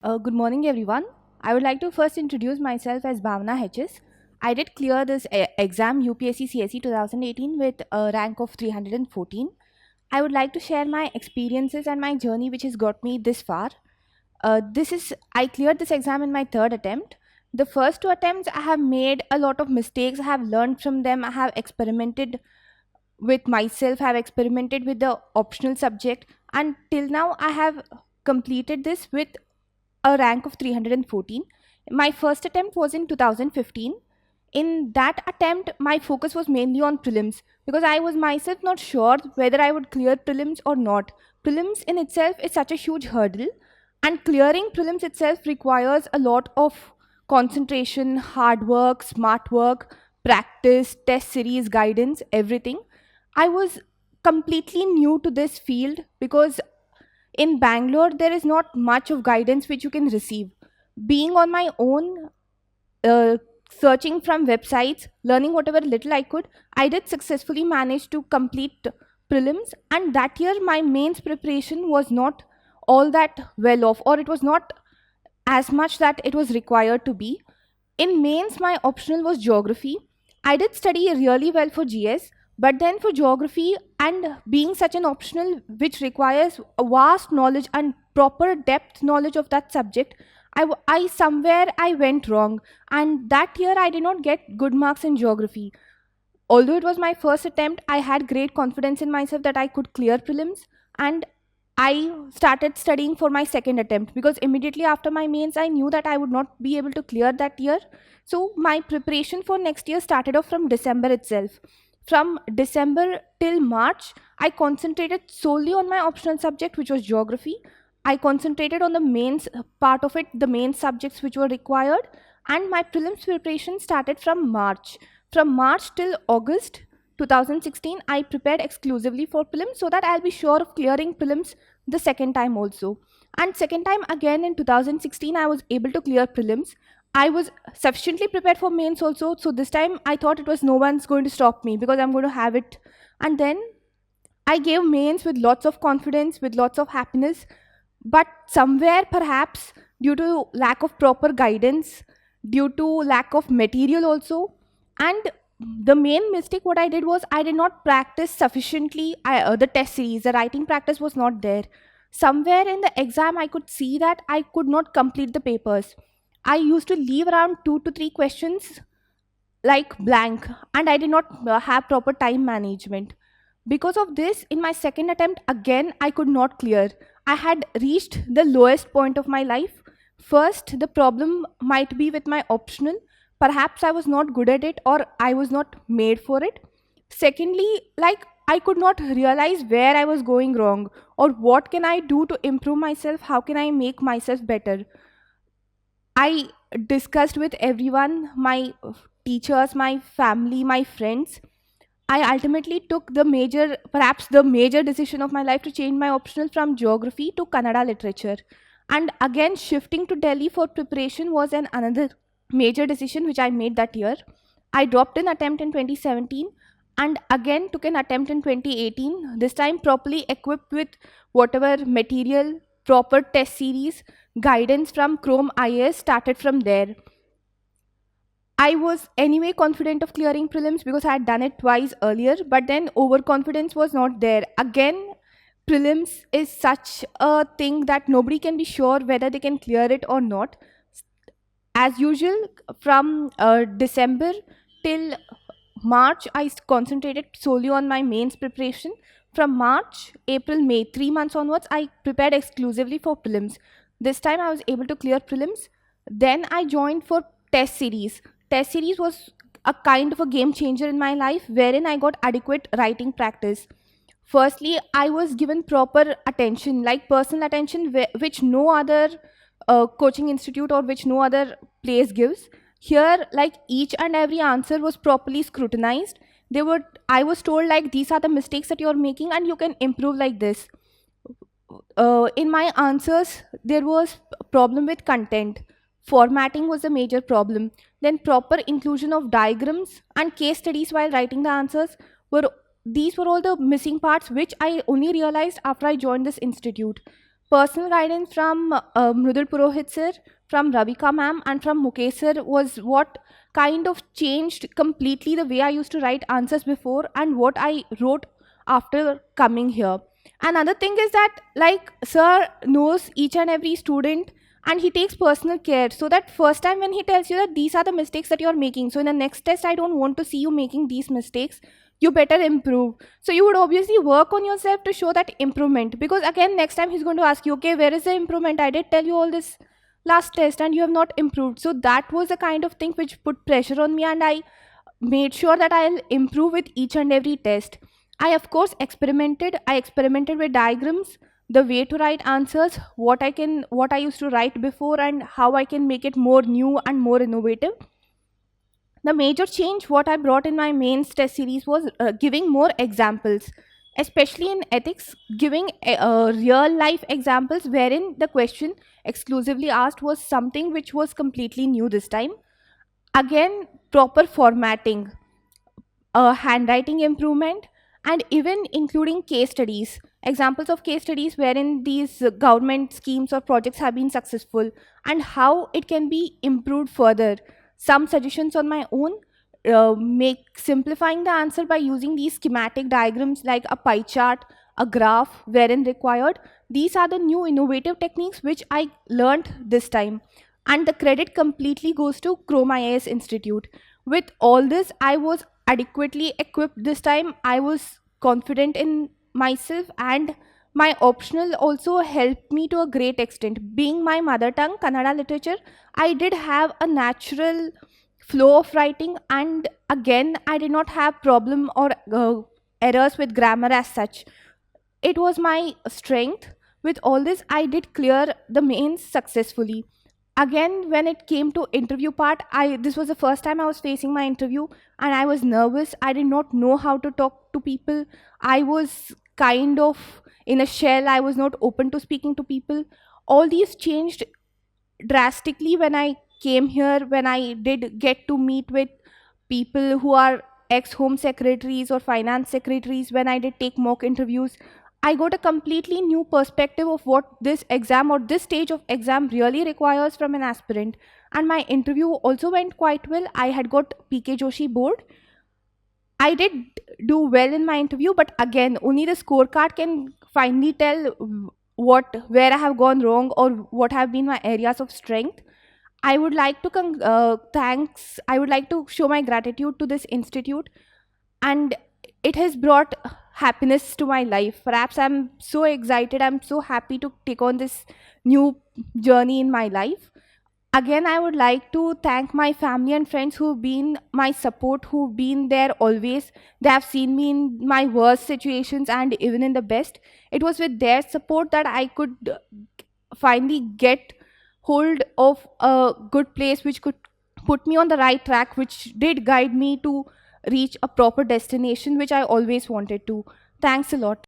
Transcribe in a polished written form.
Good morning, everyone. I would like to first introduce myself as Bhavna Hedges. I did clear this exam UPSC CSE 2018 with a rank of 314. I would like to share my experiences and my journey which has got me this far. I cleared this exam in my third attempt. The first two attempts I have made a lot of mistakes. I have learned from them. I have experimented with myself, I have experimented with the optional subject, and till now I have completed this with a rank of 314. My first attempt was in 2015. In that attempt, my focus was mainly on prelims because I was myself not sure whether I would clear prelims or not. Prelims in itself is such a huge hurdle, and clearing prelims itself requires a lot of concentration, hard work, smart work, practice, test series, guidance, everything. I was completely new to this field because in Bangalore, there is not much of guidance which you can receive. Being on my own, uh, searching from websites, learning whatever little I could, I did successfully manage to complete prelims. And that year, my mains preparation was not all that well off, or it was not as much that it was required to be. In mains, my optional was geography. I did study really well for GS, but then for geography and being such an optional which requires a vast knowledge and proper depth knowledge of that subject, I somewhere I went wrong, and that year I did not get good marks in geography. Although it was my first attempt, I had great confidence in myself that I could clear prelims, and I started studying for my second attempt because immediately after my mains, I knew that I would not be able to clear that year. So my preparation for next year started off from December itself. From December till March, I concentrated solely on my optional subject, which was geography. I concentrated on the mains part of it, the main subjects which were required, and my prelims preparation started from March. From March till August 2016, I prepared exclusively for prelims so that I'll be sure of clearing prelims the second time also. And second time again in 2016, I was able to clear prelims. I was sufficiently prepared for mains also. So this time I thought it was no one's going to stop me because I'm going to have it. And then I gave mains with lots of confidence, with lots of happiness. But somewhere perhaps due to lack of proper guidance, due to lack of material also, and the main mistake what I did was I did not practice sufficiently. The test series, the writing practice was not there. Somewhere in the exam I could see that I could not complete the papers. I used to leave around 2 to 3 questions like blank, and I did not have proper time management. Because of this, in my second attempt again I could not clear. I had reached the lowest point of my life. First, the problem might be with my optional. Perhaps I was not good at it or I was not made for it. Secondly, like, I could not realize where I was going wrong or what can I do to improve myself, how can I make myself better. I discussed with everyone, my teachers, my family, my friends. I ultimately took the major, perhaps the major decision of my life to change my optional from geography to Kannada literature. And again, shifting to Delhi for preparation was another major decision which I made that year. I dropped an attempt in 2017 and again took an attempt in 2018, this time properly equipped with whatever material, proper test series, guidance from Chrome IAS started from there. I was anyway confident of clearing prelims because I had done it twice earlier, but then overconfidence was not there. Again, prelims is such a thing that nobody can be sure whether they can clear it or not. As usual, from December till March, concentrated solely on my mains preparation. From March, April, May, 3 months onwards, I prepared exclusively for prelims. This time I was able to clear prelims. Then I joined for test series. Test series was a kind of a game changer in my life wherein I got adequate writing practice. Firstly, I was given proper attention, like personal attention, which no other coaching institute or which no other place gives. Here, like, each and every answer was properly scrutinized. I was told, like, these are the mistakes that you're making and you can improve like this. In my answers, there was a problem with content. Formatting was a major problem. Then proper inclusion of diagrams and case studies while writing the answers were these were all the missing parts which I only realized after I joined this institute. personal guidance from Mrudul Purohit sir, from Ravika ma'am, and from Mukesh sir was what kind of changed completely the way I used to write answers before and what I wrote after coming here. Another thing is that, like, sir knows each and every student and he takes personal care, so that first time when he tells you that these are the mistakes that you're making, so in the next test I don't want to see you making these mistakes, you better improve. So you would obviously work on yourself to show that improvement, because again next time he's going to ask you, okay, where is the improvement? I did tell you all this last test and you have not improved. So that was the kind of thing which put pressure on me, and I made sure that I'll improve with each and every test. I of course experimented. I experimented with diagrams, the way to write answers, what I used to write before, and how I can make it more new and more innovative. The major change what I brought in my mains test series was giving more examples, especially in ethics, giving real life examples wherein the question exclusively asked was something which was completely new this time. Again, proper formatting, handwriting improvement, and even including case studies, examples of case studies wherein these government schemes or projects have been successful and how it can be improved further. Some suggestions on my own, make simplifying the answer by using these schematic diagrams like a pie chart, a graph wherein required. These are the new innovative techniques which I learned this time, and the credit completely goes to Chrome IAS Institute. With all this, I was adequately equipped this time. I was confident in myself, and my optional also helped me to a great extent. Being my mother tongue, Kannada literature, I did have a natural flow of writing, and again, I did not have problem or errors with grammar as such. It was my strength. With all this, I did clear the mains successfully. Again, when it came to interview part, I this was the first time I was facing my interview, and I was nervous. I did not know how to talk to people. I was kind of in a shell. I was not open to speaking to people. All these changed drastically when I came here, when I did get to meet with people who are ex home secretaries or finance secretaries. When I did take mock interviews, I got a completely new perspective of what this exam or this stage of exam really requires from an aspirant. And my interview also went quite well. I had got PK Joshi board. I did do well in my interview, but again, only the scorecard can finally tell where I have gone wrong or what have been my areas of strength. I would like to thanks. I would like to show my gratitude to this institute, and it has brought happiness to my life. Perhaps I'm so excited. I'm so happy to take on this new journey in my life. Again, I would like to thank my family and friends who've been my support, who've been there always. They have seen me in my worst situations and even in the best. It was with their support that I could finally get hold of a good place which could put me on the right track, which did guide me to reach a proper destination which I always wanted to. Thanks a lot.